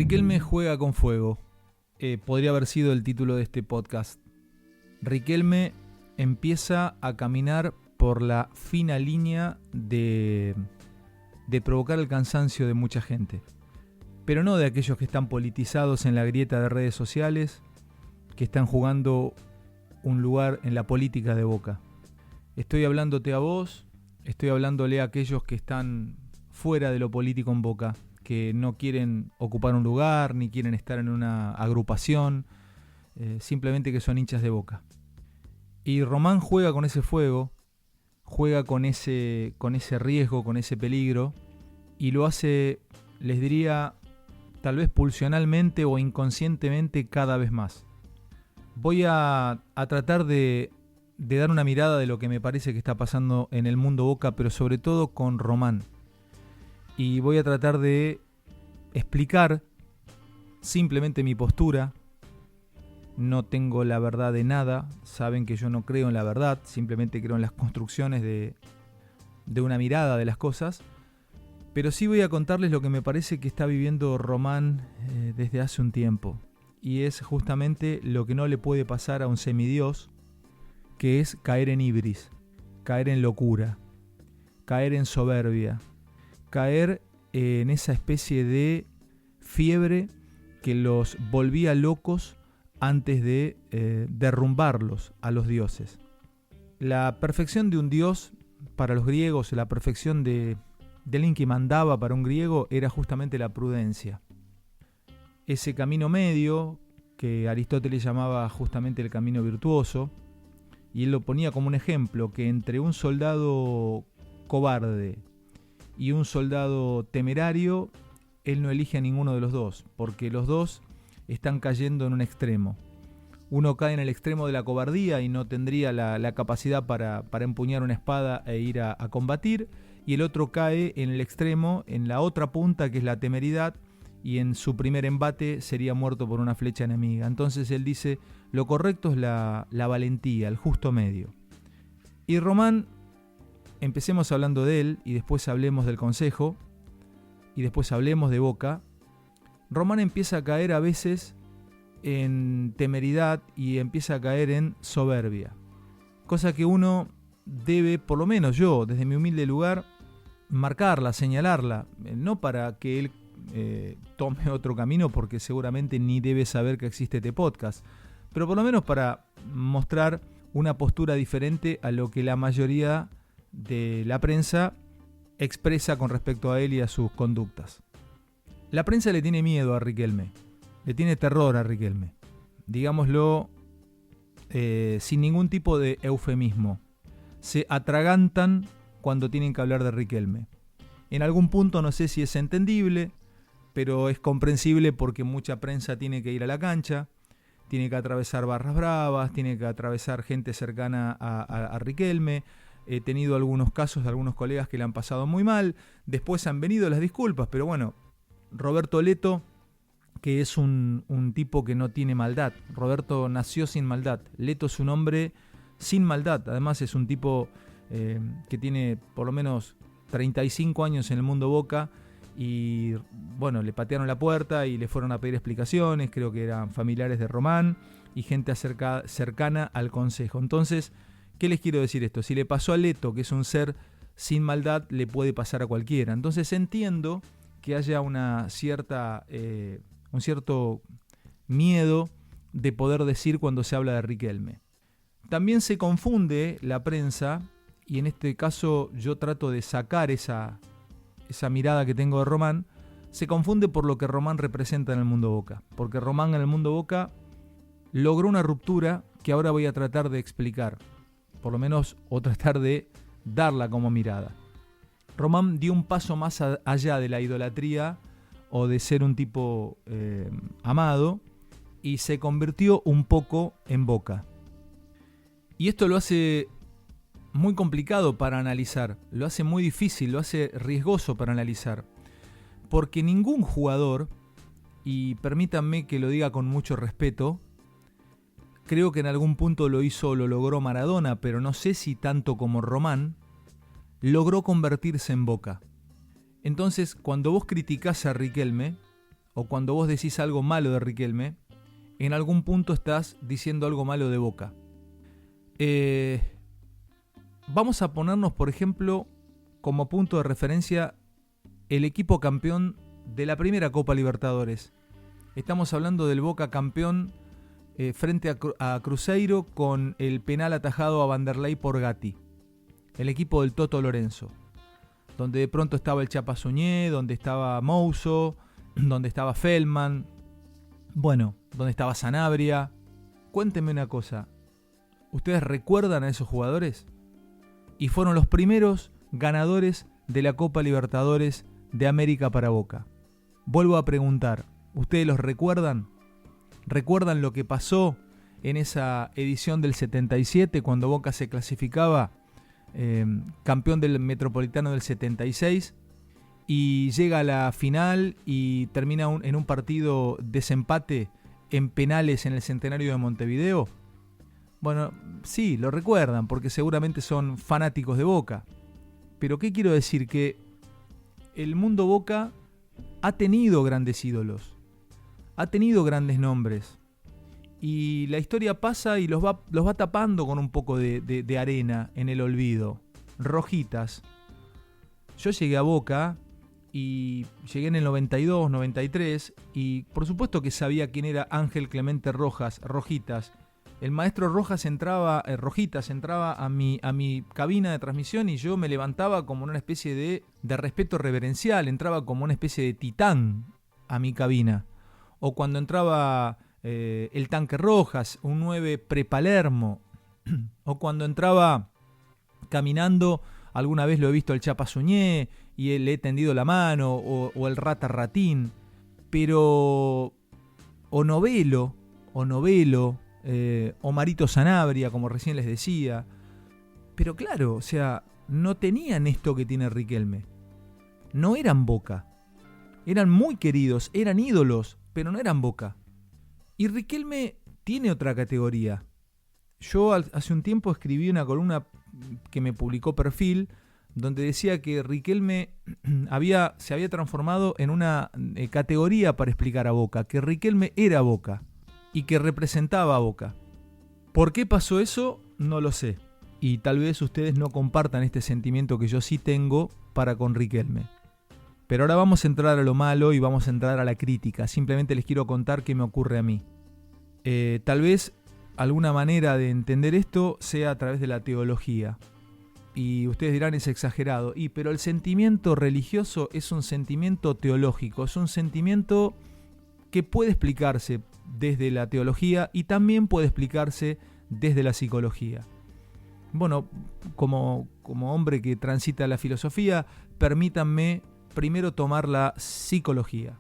Riquelme juega con fuego. Podría haber sido el título de este podcast. Riquelme empieza a caminar por la fina línea de provocar el cansancio de mucha gente. Pero no de aquellos que están politizados en la grieta de redes sociales, que están jugando un lugar en la política de Boca. Estoy hablándote a vos, estoy hablándole a aquellos que están fuera de lo político en Boca, que no quieren ocupar un lugar, ni quieren estar en una agrupación, simplemente que son hinchas de Boca. Y Román juega con ese fuego, juega con ese riesgo, con ese peligro, y lo hace, les diría, tal vez pulsionalmente o inconscientemente cada vez más. Voy a tratar de dar una mirada de lo que me parece que está pasando en el mundo Boca, pero sobre todo con Román. Y voy a tratar de explicar simplemente mi postura. No tengo la verdad de nada. Saben que yo no creo en la verdad. Simplemente creo en las construcciones de una mirada de las cosas. Pero sí voy a contarles lo que me parece que está viviendo Román desde hace un tiempo. Y es justamente lo que no le puede pasar a un semidios, que es caer en ibris, caer en locura, caer en soberbia, caer en esa especie de fiebre que los volvía locos antes de derrumbarlos a los dioses. La perfección de un dios para los griegos, la perfección de alguien que mandaba para un griego era justamente la prudencia. Ese camino medio que Aristóteles llamaba justamente el camino virtuoso, y él lo ponía como un ejemplo, que entre un soldado cobarde y un soldado temerario, él no elige a ninguno de los dos, porque los dos están cayendo en un extremo. Uno cae en el extremo de la cobardía y no tendría la capacidad para empuñar una espada e ir a combatir, y el otro cae en el extremo, en la otra punta, que es la temeridad, y en su primer embate sería muerto por una flecha enemiga. Entonces él dice, lo correcto es la valentía, el justo medio. Y Román, empecemos hablando de él, y después hablemos del consejo, y después hablemos de Boca. Román empieza a caer a veces en temeridad y empieza a caer en soberbia. Cosa que uno debe, por lo menos yo, desde mi humilde lugar, marcarla, señalarla, no para que él tome otro camino, porque seguramente ni debe saber que existe este podcast, pero por lo menos para mostrar una postura diferente a lo que la mayoría de la prensa expresa con respecto a él y a sus conductas. La prensa le tiene miedo a Riquelme, le tiene terror a Riquelme, digámoslo sin ningún tipo de eufemismo. Se atragantan cuando tienen que hablar de Riquelme. En algún punto no sé si es entendible, pero es comprensible porque mucha prensa tiene que ir a la cancha, tiene que atravesar barras bravas, tiene que atravesar gente cercana a Riquelme. He tenido algunos casos de algunos colegas que le han pasado muy mal, después han venido las disculpas, pero bueno, Roberto Leto, que es un tipo que no tiene maldad. Roberto nació sin maldad. Leto es un hombre sin maldad. Además es un tipo que tiene por lo menos 35 años en el mundo Boca. Y bueno, le patearon la puerta y le fueron a pedir explicaciones. Creo que eran familiares de Román y gente cercana al consejo. Entonces, ¿qué les quiero decir esto? Si le pasó a Leto, que es un ser sin maldad, le puede pasar a cualquiera. Entonces entiendo que haya un cierto miedo de poder decir cuando se habla de Riquelme. También se confunde la prensa, y en este caso yo trato de sacar esa mirada que tengo de Román. Se confunde por lo que Román representa en el mundo Boca, porque Román en el mundo Boca logró una ruptura que ahora voy a tratar de explicar, por lo menos, o tratar de darla como mirada. Román dio un paso más allá de la idolatría o de ser un tipo amado, y se convirtió un poco en Boca. Y esto lo hace muy complicado para analizar, lo hace muy difícil, lo hace riesgoso para analizar, porque ningún jugador, y permítanme que lo diga con mucho respeto, creo que en algún punto lo logró Maradona, pero no sé si tanto como Román, logró convertirse en Boca. Entonces, cuando vos criticás a Riquelme, o cuando vos decís algo malo de Riquelme, en algún punto estás diciendo algo malo de Boca. Vamos a ponernos, por ejemplo, como punto de referencia el equipo campeón de la primera Copa Libertadores. Estamos hablando del Boca campeón frente a Cruzeiro con el penal atajado a Vanderlei por Gatti. El equipo del Toto Lorenzo, donde de pronto estaba el Chapa Suñé, donde estaba Mouso, donde estaba Feldman, bueno, donde estaba Sanabria. Cuéntenme una cosa, ¿ustedes recuerdan a esos jugadores? Y fueron los primeros ganadores de la Copa Libertadores de América para Boca. Vuelvo a preguntar, ¿ustedes los recuerdan? ¿Recuerdan lo que pasó en esa edición del 77 cuando Boca se clasificaba campeón del Metropolitano del 76 y llega a la final y termina en un partido desempate en penales en el Centenario de Montevideo? Bueno, sí, lo recuerdan porque seguramente son fanáticos de Boca. Pero ¿qué quiero decir? Que el mundo Boca ha tenido grandes ídolos, ha tenido grandes nombres. Y la historia pasa y los va tapando con un poco de arena en el olvido. Rojitas. Yo llegué a Boca y llegué en el 92, 93 y por supuesto que sabía quién era Ángel Clemente Rojas, Rojitas. El maestro Rojitas entraba a mi cabina de transmisión y yo me levantaba como una especie de respeto reverencial, entraba como una especie de titán a mi cabina. O cuando entraba el Tanque Rojas, un 9 pre-Palermo, o cuando entraba caminando, alguna vez lo he visto el Chapa Suñé y le he tendido la mano, o el Rata Ratín, pero o Novelo, o Marito Sanabria, como recién les decía. Pero claro, o sea, no tenían esto que tiene Riquelme. No eran Boca. Eran muy queridos, eran ídolos, pero no eran Boca. Y Riquelme tiene otra categoría. Yo hace un tiempo escribí una columna que me publicó Perfil, donde decía que Riquelme se había transformado en una categoría para explicar a Boca, que Riquelme era Boca y que representaba a Boca. ¿Por qué pasó eso? No lo sé. Y tal vez ustedes no compartan este sentimiento que yo sí tengo para con Riquelme. Pero ahora vamos a entrar a lo malo y vamos a entrar a la crítica. Simplemente les quiero contar qué me ocurre a mí. Tal vez alguna manera de entender esto sea a través de la teología. Y ustedes dirán, es exagerado. Pero el sentimiento religioso es un sentimiento teológico. Es un sentimiento que puede explicarse desde la teología y también puede explicarse desde la psicología. Bueno, como hombre que transita la filosofía, permítanme primero tomar la psicología.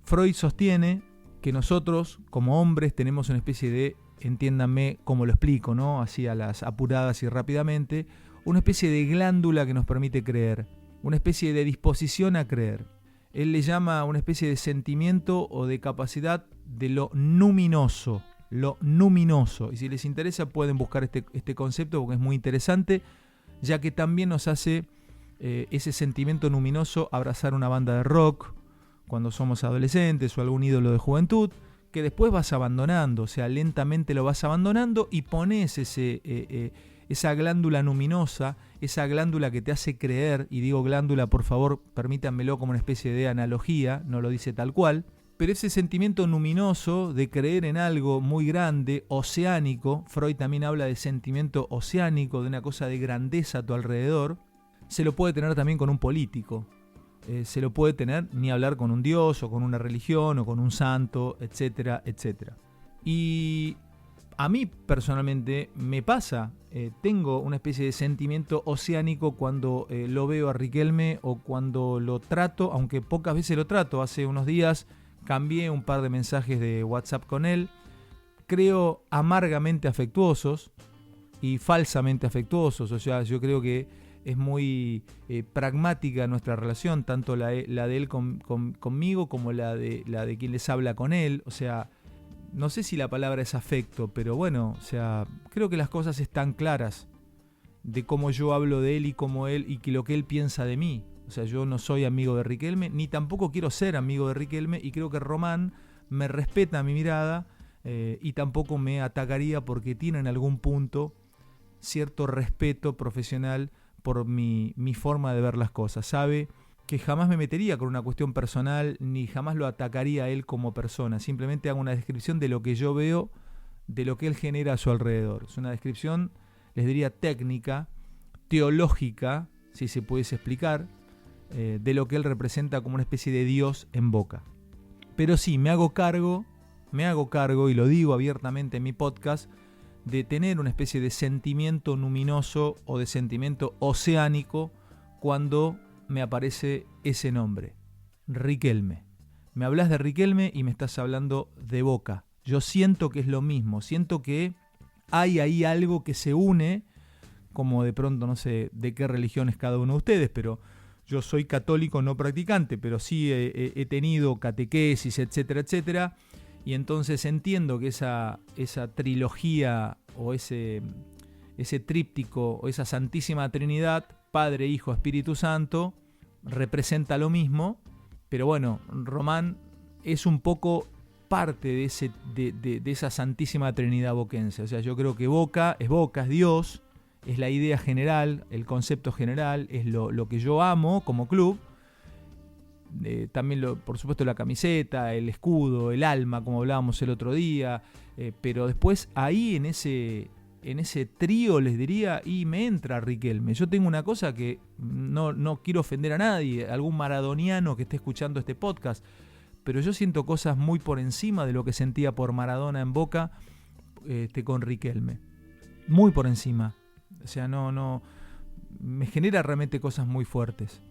Freud sostiene que nosotros, como hombres, tenemos una especie de, entiéndanme cómo lo explico, ¿no? Así a las apuradas y rápidamente, una especie de glándula que nos permite creer, una especie de disposición a creer. Él le llama una especie de sentimiento o de capacidad de lo numinoso. Y si les interesa pueden buscar este concepto porque es muy interesante, ya que también nos hace ese sentimiento luminoso abrazar una banda de rock cuando somos adolescentes o algún ídolo de juventud, que después vas abandonando, o sea, lentamente lo vas abandonando y pones esa glándula luminosa, esa glándula que te hace creer, y digo glándula, por favor, permítanmelo como una especie de analogía, no lo dice tal cual, pero ese sentimiento luminoso de creer en algo muy grande, oceánico, Freud también habla de sentimiento oceánico, de una cosa de grandeza a tu alrededor, se lo puede tener también con un político, se lo puede tener ni hablar con un dios o con una religión o con un santo, etcétera, etcétera. Y a mí personalmente me pasa, tengo una especie de sentimiento oceánico cuando lo veo a Riquelme o cuando lo trato, aunque pocas veces lo trato. Hace unos días cambié un par de mensajes de WhatsApp con él, creo amargamente afectuosos y falsamente afectuosos, o sea, yo creo que es muy pragmática nuestra relación, tanto la de él conmigo como la de quien les habla con él, o sea, no sé si la palabra es afecto, pero bueno, o sea, creo que las cosas están claras de cómo yo hablo de él y cómo él y que lo que él piensa de mí. O sea, yo no soy amigo de Riquelme, ni tampoco quiero ser amigo de Riquelme, y creo que Román me respeta mi mirada y tampoco me atacaría porque tiene en algún punto cierto respeto profesional por mi forma de ver las cosas. Sabe que jamás me metería con una cuestión personal, ni jamás lo atacaría a él como persona. Simplemente hago una descripción de lo que yo veo, de lo que él genera a su alrededor. Es una descripción, les diría, técnica, teológica, si se pudiese explicar, de lo que él representa como una especie de Dios en Boca. Pero sí, me hago cargo, y lo digo abiertamente en mi podcast, de tener una especie de sentimiento luminoso o de sentimiento oceánico cuando me aparece ese nombre, Riquelme. Me hablas de Riquelme y me estás hablando de Boca. Yo siento que es lo mismo, siento que hay ahí algo que se une, como de pronto no sé de qué religión es cada uno de ustedes, pero yo soy católico no practicante, pero sí he tenido catequesis, etcétera, etcétera, y entonces entiendo que esa trilogía o ese tríptico o esa Santísima Trinidad, Padre, Hijo, Espíritu Santo, representa lo mismo, pero bueno, Román es un poco parte de esa Santísima Trinidad boquense. O sea, yo creo que Boca, es Dios, es la idea general, el concepto general, es lo que yo amo como club. También, por supuesto, la camiseta, el escudo, el alma, como hablábamos el otro día. Pero después ahí en ese trío, les diría, y me entra Riquelme. Yo tengo una cosa que no quiero ofender a nadie, algún maradoniano que esté escuchando este podcast, pero yo siento cosas muy por encima de lo que sentía por Maradona en Boca con Riquelme. Muy por encima. O sea, no me genera realmente cosas muy fuertes.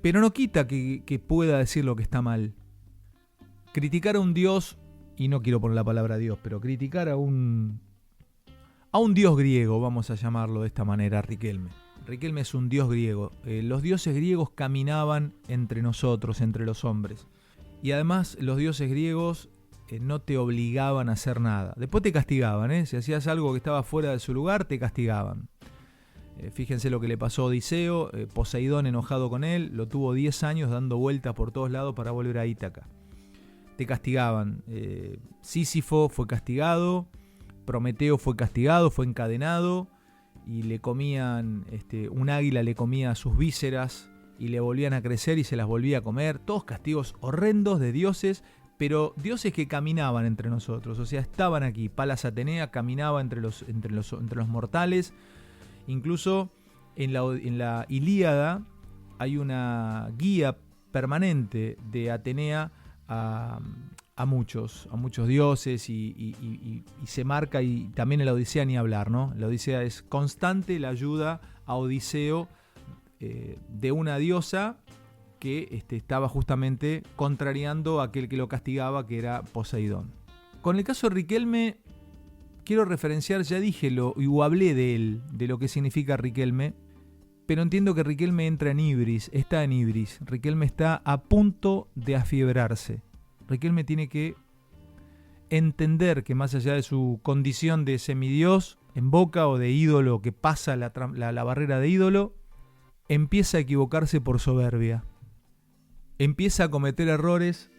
Pero no quita que pueda decir lo que está mal. Criticar a un dios, y no quiero poner la palabra dios, pero criticar a un dios griego, vamos a llamarlo de esta manera, Riquelme. Riquelme es un dios griego. Los dioses griegos caminaban entre nosotros, entre los hombres. Y además los dioses griegos no te obligaban a hacer nada. Después te castigaban, Si hacías algo que estaba fuera de su lugar, te castigaban. Fíjense lo que le pasó a Odiseo. Poseidón, enojado con él, lo tuvo 10 años dando vueltas por todos lados para volver a Ítaca. Te castigaban. Sísifo fue castigado. Prometeo fue castigado, fue encadenado. Y le comían, un águila le comía sus vísceras y le volvían a crecer y se las volvía a comer. Todos castigos horrendos de dioses, pero dioses que caminaban entre nosotros. O sea, estaban aquí. Palas Atenea caminaba entre los mortales. Incluso en la Ilíada hay una guía permanente de Atenea a muchos dioses y se marca, y también en la Odisea ni hablar, ¿no? La Odisea es constante la ayuda a Odiseo de una diosa que estaba justamente contrariando a aquel que lo castigaba, que era Poseidón. Con el caso de Riquelme, quiero referenciar, ya dije o hablé de él, de lo que significa Riquelme, pero entiendo que Riquelme está en ibris. Riquelme está a punto de afiebrarse. Riquelme tiene que entender que más allá de su condición de semidios en Boca o de ídolo que pasa la barrera de ídolo, empieza a equivocarse por soberbia. Empieza a cometer errores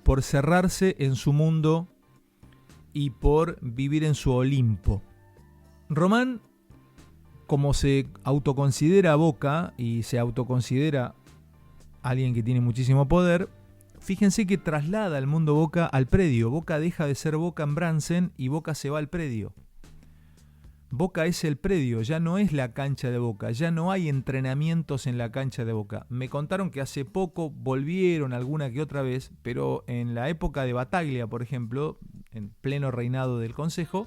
por cerrarse en su mundo y por vivir en su Olimpo. Román, como se autoconsidera Boca y se autoconsidera alguien que tiene muchísimo poder, fíjense que traslada al mundo Boca al predio. Boca deja de ser Boca en Bransen y Boca se va al predio. Boca es el predio, ya no es la cancha de Boca, ya no hay entrenamientos en la cancha de Boca. Me contaron que hace poco volvieron alguna que otra vez, pero en la época de Bataglia, por ejemplo, en pleno reinado del Consejo,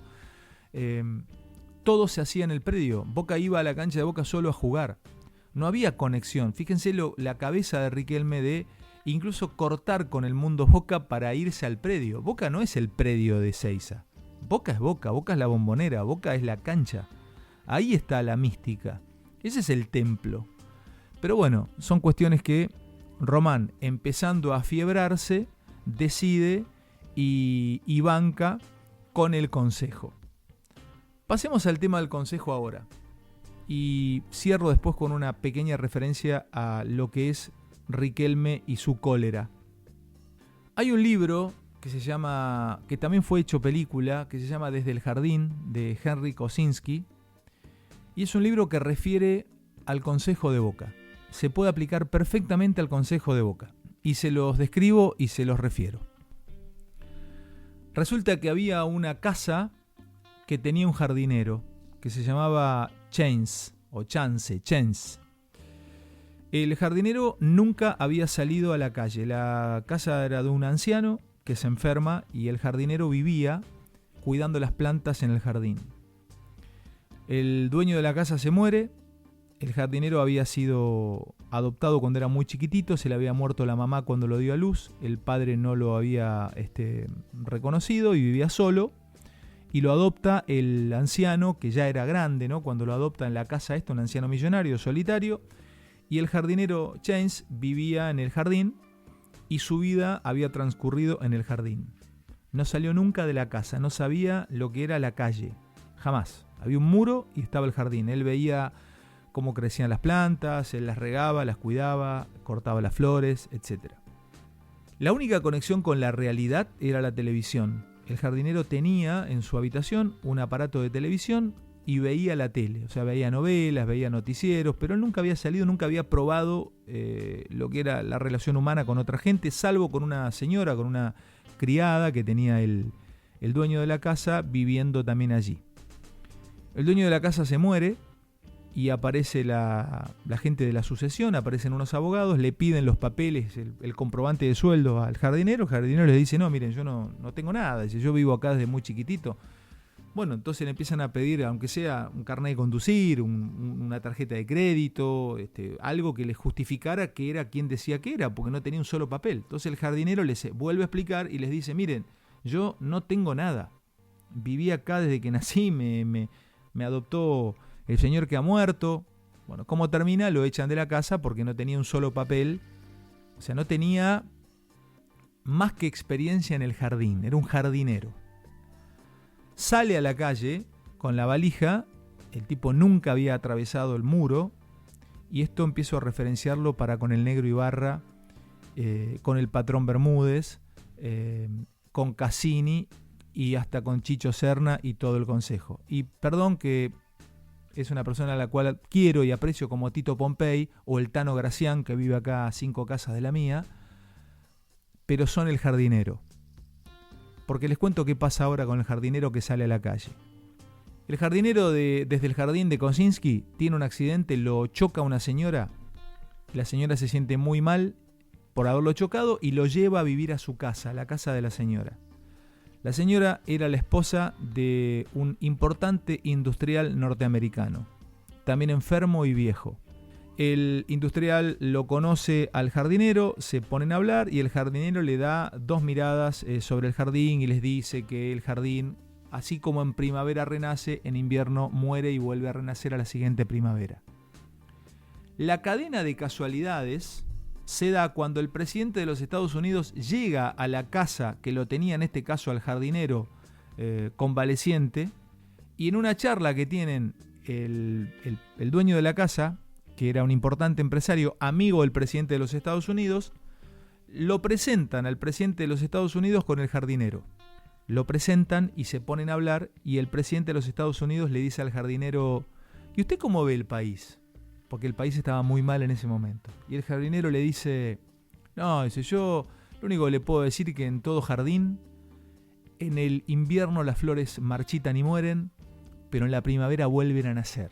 todo se hacía en el predio. Boca iba a la cancha de Boca solo a jugar. No había conexión. Fíjense la cabeza de Riquelme de incluso cortar con el mundo Boca para irse al predio. Boca no es el predio de Ezeiza. Boca es Boca, Boca es la Bombonera, Boca es la cancha. Ahí está la mística. Ese es el templo. Pero bueno, son cuestiones que Román, empezando a afiebrarse, decide y banca con el Consejo. Pasemos al tema del Consejo ahora. Y cierro después con una pequeña referencia a lo que es Riquelme y su cólera. Hay un libro que también fue hecho película, que se llama Desde el Jardín, de Henry Kosinski, y es un libro que refiere al Consejo de Boca. Se puede aplicar perfectamente al Consejo de Boca, y se los describo y se los refiero. Resulta que había una casa que tenía un jardinero, que se llamaba Chance. El jardinero nunca había salido a la calle. La casa era de un anciano que se enferma y el jardinero vivía cuidando las plantas en el jardín. El dueño de la casa se muere. El jardinero había sido adoptado cuando era muy chiquitito, se le había muerto la mamá cuando lo dio a luz, el padre no lo había reconocido y vivía solo, y lo adopta el anciano, que ya era grande, ¿no? Cuando lo adopta en la casa un anciano millonario, solitario, y el jardinero Chance vivía en el jardín y su vida había transcurrido en el jardín. No salió nunca de la casa, no sabía lo que era la calle, jamás. Había un muro y estaba el jardín, él veía cómo crecían las plantas, él las regaba, las cuidaba, cortaba las flores, etc. La única conexión con la realidad era la televisión. El jardinero tenía en su habitación un aparato de televisión y veía la tele, o sea, veía novelas, veía noticieros, pero él nunca había salido, nunca había probado lo que era la relación humana con otra gente, salvo con una señora, con una criada que tenía el dueño de la casa viviendo también allí. El dueño de la casa se muere y aparece la gente de la sucesión, aparecen unos abogados, le piden los papeles, el comprobante de sueldo al jardinero. El jardinero les dice, no, miren, yo no tengo nada, dice, yo vivo acá desde muy chiquitito. Bueno, entonces le empiezan a pedir, aunque sea un carnet de conducir, una tarjeta de crédito, algo que les justificara que era quien decía que era, porque no tenía un solo papel. Entonces el jardinero les vuelve a explicar y les dice, miren, yo no tengo nada, viví acá desde que nací, me adoptó el señor que ha muerto. Bueno, ¿cómo termina? Lo echan de la casa porque no tenía un solo papel, o sea, no tenía más que experiencia en el jardín, era un jardinero. Sale a la calle con la valija, el tipo nunca había atravesado el muro, y esto empiezo a referenciarlo para con el Negro Ibarra, con el Patrón Bermúdez, con Cassini y hasta con Chicho Serna y todo el Consejo. Y perdón que es una persona a la cual quiero y aprecio como Tito Pompey o el Tano Gracián, que vive acá a 5 casas de la mía, pero son el jardinero. Porque les cuento qué pasa ahora con el jardinero que sale a la calle. El jardinero desde el jardín de Kosinski tiene un accidente, lo choca una señora. La señora se siente muy mal por haberlo chocado y lo lleva a vivir a su casa, la casa de la señora. La señora era la esposa de un importante industrial norteamericano, también enfermo y viejo. El industrial lo conoce al jardinero, se ponen a hablar y el jardinero le da 2 miradas sobre el jardín y les dice que el jardín, así como en primavera renace, en invierno muere y vuelve a renacer a la siguiente primavera. La cadena de casualidades se da cuando el presidente de los Estados Unidos llega a la casa que lo tenía, en este caso al jardinero convaleciente, y en una charla que tienen el dueño de la casa, que era un importante empresario, amigo del presidente de los Estados Unidos, lo presentan al presidente de los Estados Unidos con el jardinero. Lo presentan y se ponen a hablar y el presidente de los Estados Unidos le dice al jardinero, ¿y usted cómo ve el país? Porque el país estaba muy mal en ese momento. Y el jardinero le dice, no, dice, yo lo único que le puedo decir es que en todo jardín, en el invierno las flores marchitan y mueren, pero en la primavera vuelven a nacer.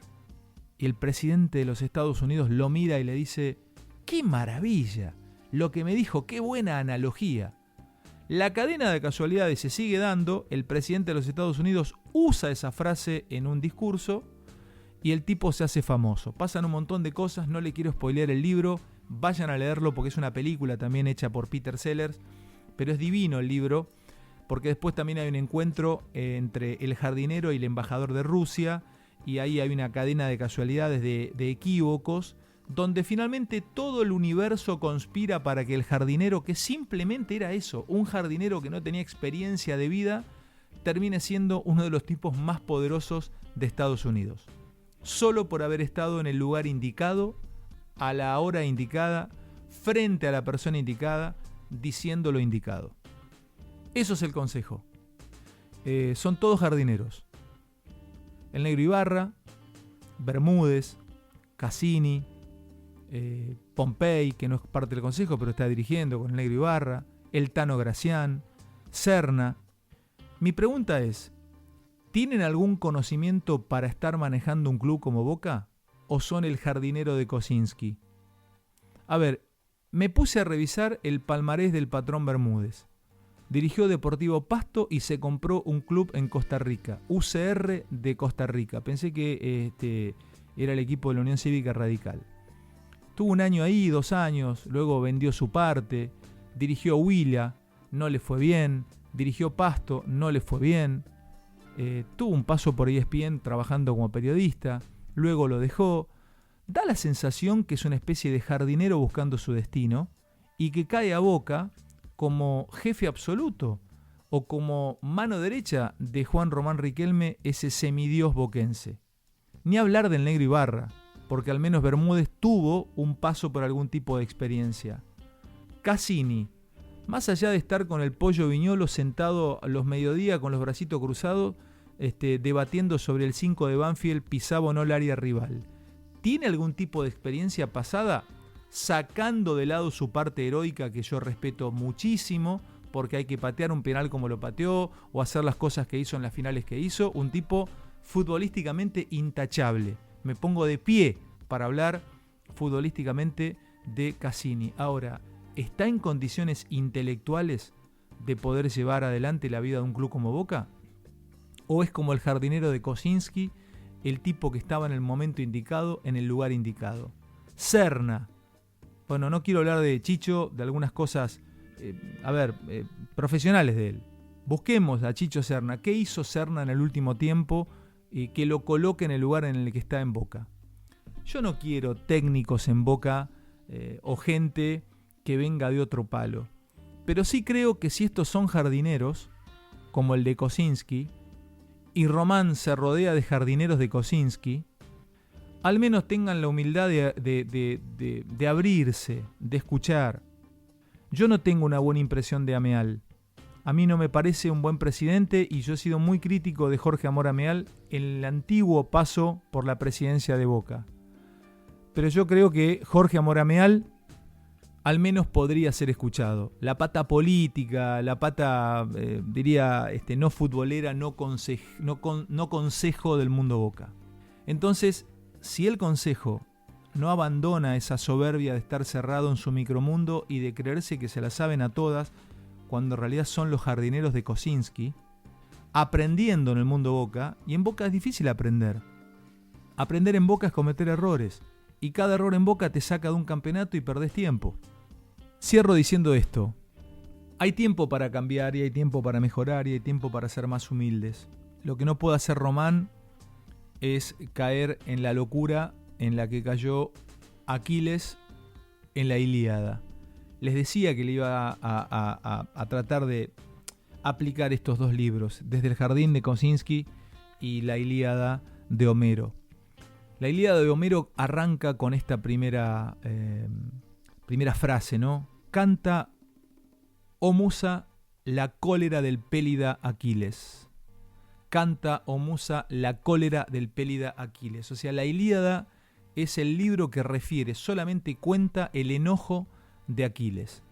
Y el presidente de los Estados Unidos lo mira y le dice, ¡qué maravilla! Lo que me dijo, qué buena analogía. La cadena de casualidades se sigue dando, el presidente de los Estados Unidos usa esa frase en un discurso y el tipo se hace famoso. Pasan un montón de cosas, no le quiero spoilear el libro, vayan a leerlo porque es una película también hecha por Peter Sellers, pero es divino el libro porque después también hay un encuentro entre el jardinero y el embajador de Rusia, y ahí hay una cadena de casualidades, de equívocos, donde finalmente todo el universo conspira para que el jardinero, que simplemente era eso, un jardinero que no tenía experiencia de vida, termine siendo uno de los tipos más poderosos de Estados Unidos. solo por haber estado en el lugar indicado, a la hora indicada, frente a la persona indicada, diciendo lo indicado. Eso es el consejo. Son todos jardineros. El Negro Ibarra, Bermúdez, Cassini, Pompey, que no es parte del consejo, pero está dirigiendo con el Negro Ibarra, el Tano Gracián, Serna. Mi pregunta es, ¿tienen algún conocimiento para estar manejando un club como Boca? ¿O son el jardinero de Kosinski? A ver, me puse a revisar el palmarés del patrón Bermúdez. Dirigió Deportivo Pasto y se compró un club en Costa Rica, UCR de Costa Rica. Pensé que era el equipo de la Unión Cívica Radical. Tuvo un año ahí, 2 años, luego vendió su parte, dirigió Huila, no le fue bien, dirigió Pasto, no le fue bien, tuvo un paso por ESPN trabajando como periodista, luego lo dejó. Da la sensación que es una especie de jardinero buscando su destino y que cae a Boca como jefe absoluto o como mano derecha de Juan Román Riquelme, ese semidios boquense. Ni hablar del Negro Ibarra, porque al menos Bermúdez tuvo un paso por algún tipo de experiencia. Cassini, más allá de estar con el Pollo Viñolo sentado a los mediodía con los bracitos cruzados, debatiendo sobre el 5 de Banfield, pisaba o no el área rival. ¿Tiene algún tipo de experiencia pasada? Sacando de lado su parte heroica, que yo respeto muchísimo, porque hay que patear un penal como lo pateó, o hacer las cosas que hizo en las finales que hizo, un tipo futbolísticamente intachable. Me pongo de pie para hablar futbolísticamente de Cassini. Ahora, ¿está en condiciones intelectuales de poder llevar adelante la vida de un club como Boca? ¿O es como el jardinero de Kosinski, el tipo que estaba en el momento indicado, en el lugar indicado? Serna. Bueno, no quiero hablar de Chicho, de algunas cosas, profesionales de él. Busquemos a Chicho Serna. ¿Qué hizo Serna en el último tiempo que lo coloque en el lugar en el que está en Boca? Yo no quiero técnicos en Boca o gente que venga de otro palo. Pero sí creo que si estos son jardineros, como el de Kosinski, y Román se rodea de jardineros de Kosinski, al menos tengan la humildad de abrirse, de escuchar. Yo no tengo una buena impresión de Ameal. A mí no me parece un buen presidente y yo he sido muy crítico de Jorge Amor Ameal en el antiguo paso por la presidencia de Boca. Pero yo creo que Jorge Amor Ameal al menos podría ser escuchado. La pata política, la pata, no futbolera, no consejo del mundo Boca. Entonces, si el consejo no abandona esa soberbia de estar cerrado en su micromundo y de creerse que se la saben a todas, cuando en realidad son los jardineros de Kosinski, aprendiendo en el mundo Boca, y en Boca es difícil aprender. Aprender en Boca es cometer errores, y cada error en Boca te saca de un campeonato y perdés tiempo. Cierro diciendo esto: hay tiempo para cambiar y hay tiempo para mejorar y hay tiempo para ser más humildes. Lo que no puede hacer Román es caer en la locura en la que cayó Aquiles en la Ilíada. Les decía que le iba a tratar de aplicar estos 2 libros, desde el Jardín de Kosinski y la Ilíada de Homero. La Ilíada de Homero arranca con esta primera frase, ¿no? Canta, oh musa, la cólera del pélida Aquiles. Canta, oh musa, la cólera del pélida Aquiles. O sea, la Ilíada es el libro que refiere, solamente cuenta el enojo de Aquiles.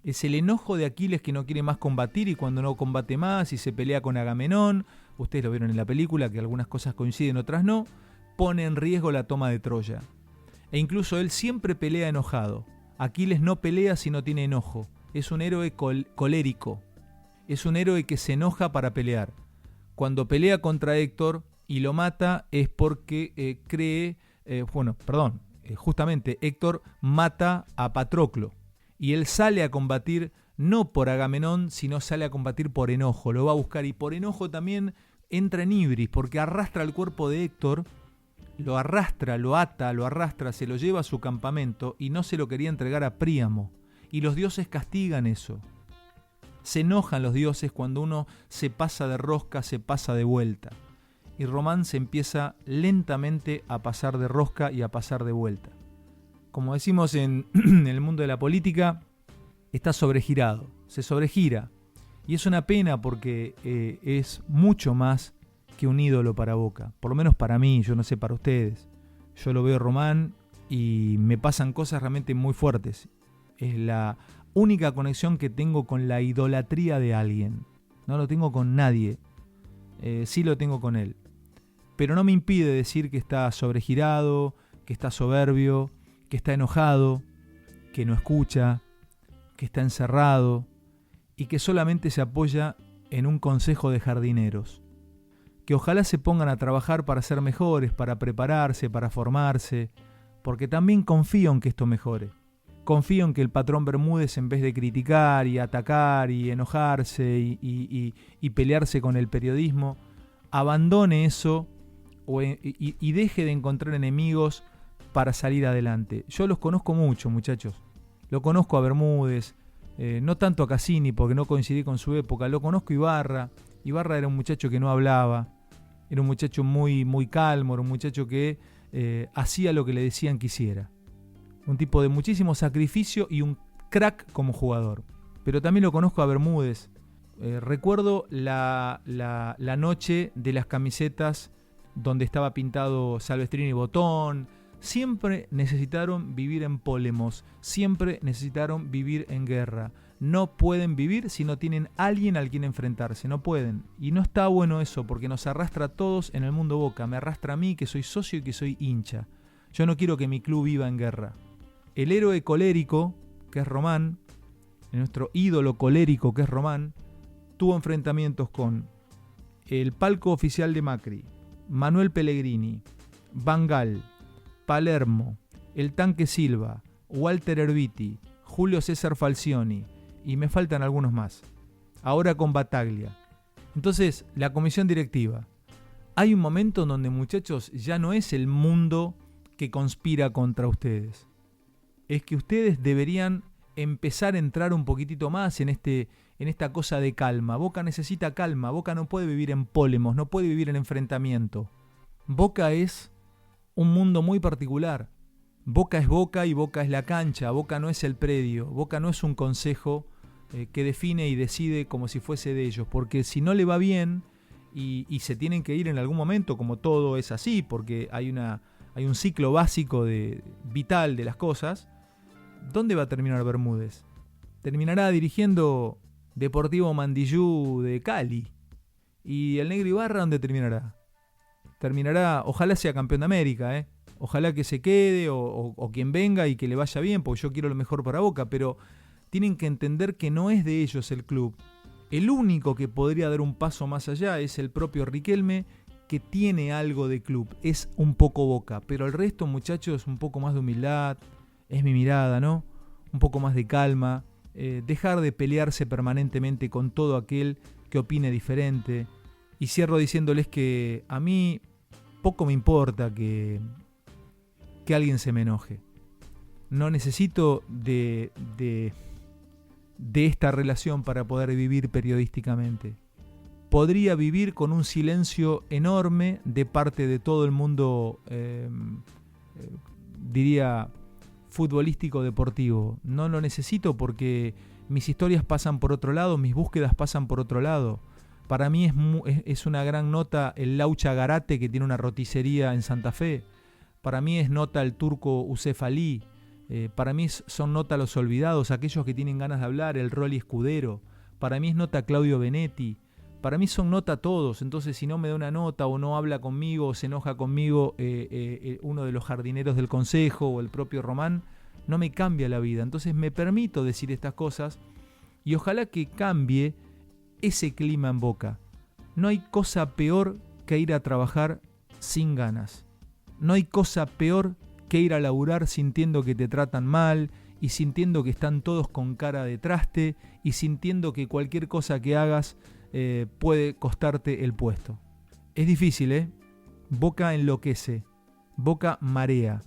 Es el enojo de Aquiles que no quiere más combatir y cuando no combate más y se pelea con Agamenón, ustedes lo vieron en la película, que algunas cosas coinciden, otras no, pone en riesgo la toma de Troya. E incluso él siempre pelea enojado. Aquiles no pelea si no tiene enojo. Es un héroe colérico. Es un héroe que se enoja para pelear. Cuando pelea contra Héctor y lo mata es porque justamente Héctor mata a Patroclo. Y él sale a combatir no por Agamenón, sino sale a combatir por enojo. Lo va a buscar y por enojo también entra en Ibris, porque arrastra el cuerpo de Héctor, lo arrastra, lo ata, lo arrastra, se lo lleva a su campamento y no se lo quería entregar a Príamo. Y los dioses castigan eso. Se enojan los dioses cuando uno se pasa de rosca, se pasa de vuelta. y Román se empieza lentamente a pasar de rosca y a pasar de vuelta. Como decimos en el mundo de la política, está sobregirado, se sobregira. Y es una pena porque es mucho más que un ídolo para Boca. Por lo menos para mí, yo no sé para ustedes. Yo lo veo Román y me pasan cosas realmente muy fuertes. Es la única conexión que tengo con la idolatría de alguien. No lo tengo con nadie. Sí lo tengo con él. Pero no me impide decir que está sobregirado, que está soberbio, que está enojado, que no escucha, que está encerrado y que solamente se apoya en un consejo de jardineros. Que ojalá se pongan a trabajar para ser mejores, para prepararse, para formarse, porque también confío en que esto mejore. Confío en que el patrón Bermúdez, en vez de criticar y atacar y enojarse y pelearse con el periodismo, abandone eso y deje de encontrar enemigos para salir adelante. Yo los conozco mucho, muchachos. Lo conozco a Bermúdez, no tanto a Cassini porque no coincidí con su época. Lo conozco a Ibarra. Ibarra era un muchacho que no hablaba, era un muchacho muy, muy calmo, era un muchacho que hacía lo que le decían que hiciera. Un tipo de muchísimo sacrificio y un crack como jugador. Pero también lo conozco a Bermúdez. Recuerdo la noche de las camisetas donde estaba pintado Salvestrini y Botón. Siempre necesitaron vivir en pólemos, siempre necesitaron vivir en guerra. No pueden vivir si no tienen alguien al quien enfrentarse, no pueden. Y no está bueno eso porque nos arrastra a todos en el mundo Boca. Me arrastra a mí que soy socio y que soy hincha. Yo no quiero que mi club viva en guerra. El héroe colérico, que es Román, nuestro ídolo colérico, que es Román, tuvo enfrentamientos con el palco oficial de Macri, Manuel Pellegrini, Van Gaal, Palermo, el Tanque Silva, Walter Erviti, Julio César Falcioni, y me faltan algunos más. Ahora con Bataglia. Entonces, la comisión directiva. Hay un momento en donde, muchachos, ya no es el mundo que conspira contra ustedes. Es que ustedes deberían empezar a entrar un poquitito más en esta cosa de calma. Boca necesita calma. Boca no puede vivir en pólemos, no puede vivir en enfrentamiento. Boca es un mundo muy particular. Boca es Boca y Boca es la cancha. Boca no es el predio. Boca no es un consejo que define y decide como si fuese de ellos. Porque si no le va bien y se tienen que ir en algún momento, como todo es así, porque hay un ciclo básico vital de las cosas, ¿dónde va a terminar Bermúdez? Terminará dirigiendo Deportivo Mandillú de Cali. ¿Y el Negro Ibarra dónde terminará? Terminará, ojalá sea campeón de América, ojalá que se quede o quien venga y que le vaya bien, porque yo quiero lo mejor para Boca, pero tienen que entender que no es de ellos el club. El único que podría dar un paso más allá es el propio Riquelme, que tiene algo de club, es un poco Boca, pero el resto, muchachos, un poco más de humildad, es mi mirada, ¿no? Un poco más de calma, dejar de pelearse permanentemente con todo aquel que opine diferente. Y cierro diciéndoles que a mí poco me importa que alguien se me enoje. No necesito de esta relación para poder vivir periodísticamente. Podría vivir con un silencio enorme de parte de todo el mundo, diría, futbolístico deportivo. No lo necesito porque mis historias pasan por otro lado, mis búsquedas pasan por otro lado. Para mí es una gran nota el Laucha Garate, que tiene una roticería en Santa Fe. Para mí es nota el turco Usef Ali. Para mí son nota los olvidados, aquellos que tienen ganas de hablar, el Rolly Escudero. Para mí es nota Claudio Benetti. Para mí son nota todos. Entonces, si no me da una nota o no habla conmigo o se enoja conmigo uno de los jardineros del consejo o el propio Román, no me cambia la vida. Entonces me permito decir estas cosas y ojalá que cambie ese clima en Boca. No hay cosa peor que ir a trabajar sin ganas. No hay cosa peor que ir a laburar sintiendo que te tratan mal y sintiendo que están todos con cara de traste y sintiendo que cualquier cosa que hagas puede costarte el puesto. Es difícil, Boca enloquece, Boca marea.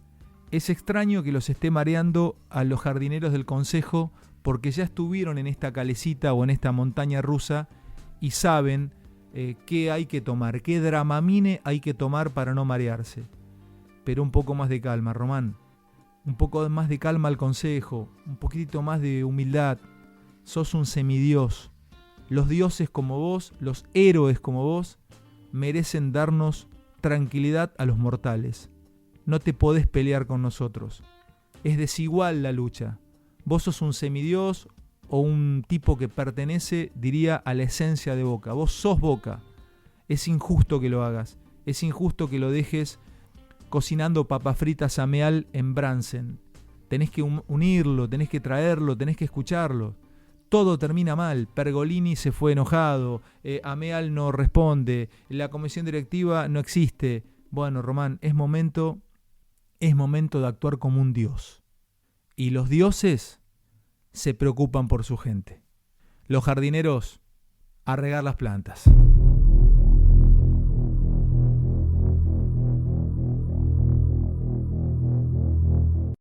Es extraño que los esté mareando a los jardineros del consejo porque ya estuvieron en esta calecita o en esta montaña rusa y saben qué hay que tomar, qué Dramamine hay que tomar para no marearse. Pero un poco más de calma, Román. Un poco más de calma al consejo, un poquitito más de humildad. Sos un semidios. Los dioses como vos, los héroes como vos, merecen darnos tranquilidad a los mortales. No te podés pelear con nosotros. Es desigual la lucha. Vos sos un semidios o un tipo que pertenece, diría, a la esencia de Boca. Vos sos Boca. Es injusto que lo hagas. Es injusto que lo dejes cocinando papas fritas a Meal en Bransen. Tenés que unirlo, tenés que traerlo, tenés que escucharlo. Todo termina mal. Pergolini se fue enojado, Ameal no responde, la comisión directiva no existe. Bueno, Román, es momento de actuar como un dios. Y los dioses se preocupan por su gente. Los jardineros, a regar las plantas.